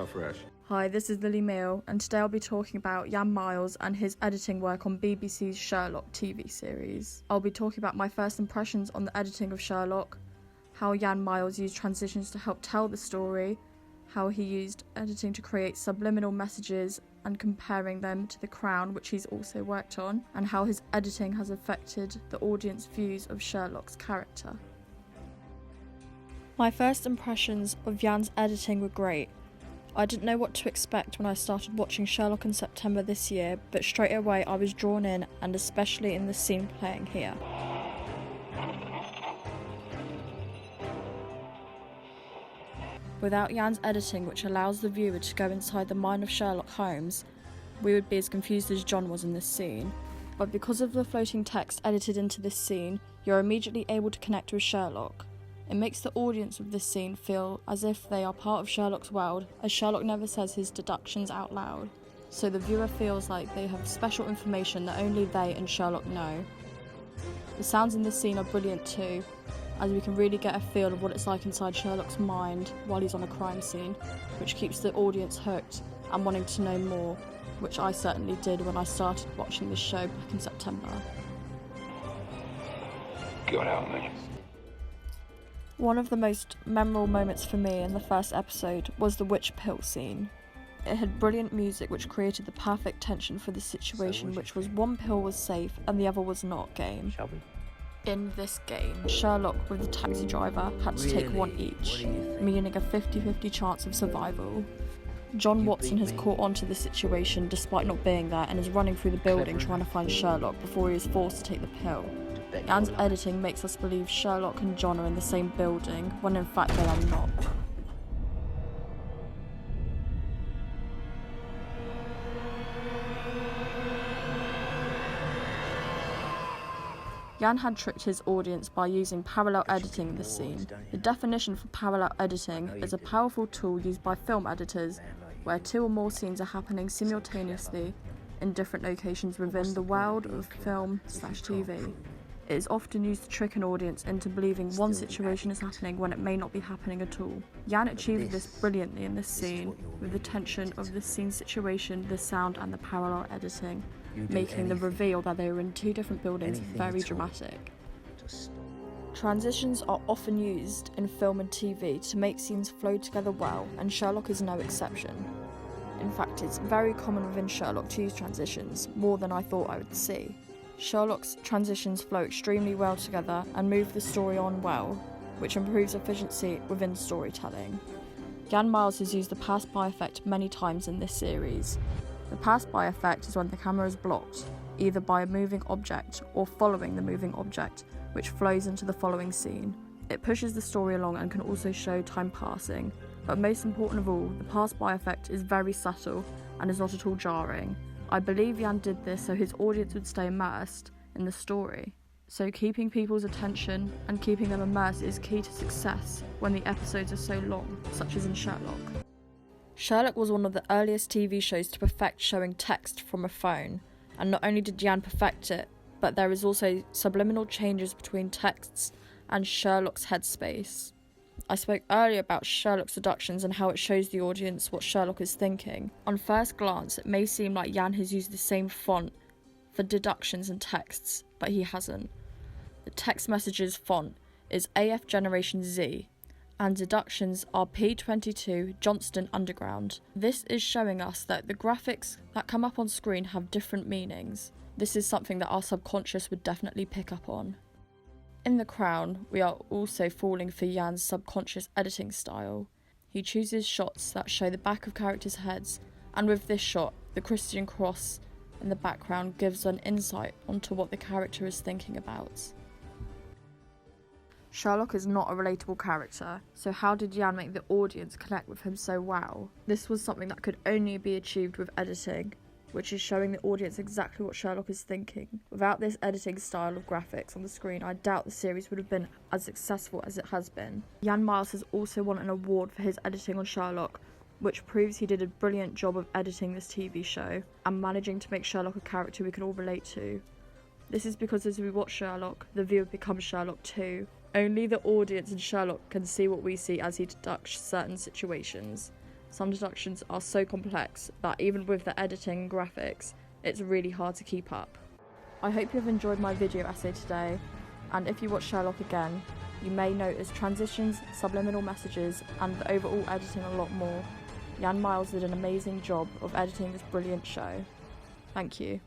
How fresh. Hi, this is Lily Meal, and today I'll be talking about Jan Miles and his editing work on BBC's Sherlock TV series. I'll be talking about my first impressions on the editing of Sherlock, how Jan Miles used transitions to help tell the story, how he used editing to create subliminal messages and comparing them to The Crown, which he's also worked on, and how his editing has affected the audience views of Sherlock's character. My first impressions of Jan's editing were great. I didn't know what to expect when I started watching Sherlock in September this year, but straight away I was drawn in, and especially in the scene playing here. Without Jan's editing, which allows the viewer to go inside the mind of Sherlock Holmes, we would be as confused as John was in this scene. But because of the floating text edited into this scene, you're immediately able to connect with Sherlock. It makes the audience of this scene feel as if they are part of Sherlock's world, as Sherlock never says his deductions out loud. So the viewer feels like they have special information that only they and Sherlock know. The sounds in this scene are brilliant too, as we can really get a feel of what it's like inside Sherlock's mind while he's on a crime scene, which keeps the audience hooked and wanting to know more, which I certainly did when I started watching this show back in September. Good out, man. One of the most memorable moments for me in the first episode was the witch pill scene. It had brilliant music which created the perfect tension for the situation, which was one pill was safe and the other was not game. Shall we? In this game, Sherlock with the taxi driver had to take one each, meaning a 50-50 chance of survival. John Watson has caught on to the situation despite not being there and is running through the building trying to find Sherlock before he is forced to take the pill. Jan's editing makes us believe Sherlock and John are in the same building, when in fact they are not. Jan had tricked his audience by using parallel editing in the scene. The definition for parallel editing is a powerful tool used by film editors where two or more scenes are happening simultaneously in different locations within the world of film/TV. It is often used to trick an audience into believing one situation is happening when it may not be happening at all. Jan achieved this brilliantly in this scene, with the tension of the scene situation, the sound and the parallel editing, making the reveal that they were in two different buildings very dramatic. Transitions are often used in film and TV to make scenes flow together well, and Sherlock is no exception. In fact, it's very common within Sherlock to use transitions, more than I thought I would see. Sherlock's transitions flow extremely well together and move the story on well, which improves efficiency within storytelling. Jan Miles has used the pass-by effect many times in this series. The pass-by effect is when the camera is blocked, either by a moving object or following the moving object, which flows into the following scene. It pushes the story along and can also show time passing, but most important of all, the pass-by effect is very subtle and is not at all jarring. I believe Jan did this so his audience would stay immersed in the story. So keeping people's attention and keeping them immersed is key to success when the episodes are so long, such as in Sherlock. Sherlock was one of the earliest TV shows to perfect showing text from a phone, and not only did Jan perfect it, but there is also subliminal changes between texts and Sherlock's headspace. I spoke earlier about Sherlock's deductions and how it shows the audience what Sherlock is thinking. On first glance, it may seem like Jan has used the same font for deductions and texts, but he hasn't. The text messages font is AF Generation Z, and deductions are P22 Johnston Underground. This is showing us that the graphics that come up on screen have different meanings. This is something that our subconscious would definitely pick up on. In The Crown, we are also falling for Jan's subconscious editing style. He chooses shots that show the back of characters' heads, and with this shot, the Christian cross in the background gives an insight onto what the character is thinking about. Sherlock is not a relatable character, so how did Jan make the audience connect with him so well? This was something that could only be achieved with editing, which is showing the audience exactly what Sherlock is thinking. Without this editing style of graphics on the screen, I doubt the series would have been as successful as it has been. Jan Miles has also won an award for his editing on Sherlock, which proves he did a brilliant job of editing this TV show and managing to make Sherlock a character we can all relate to. This is because as we watch Sherlock, the viewer becomes Sherlock too. Only the audience and Sherlock can see what we see as he deducts certain situations. Some deductions are so complex that even with the editing and graphics, it's really hard to keep up. I hope you have enjoyed my video essay today, and if you watch Sherlock again, you may notice transitions, subliminal messages, and the overall editing a lot more. Jan Miles did an amazing job of editing this brilliant show. Thank you.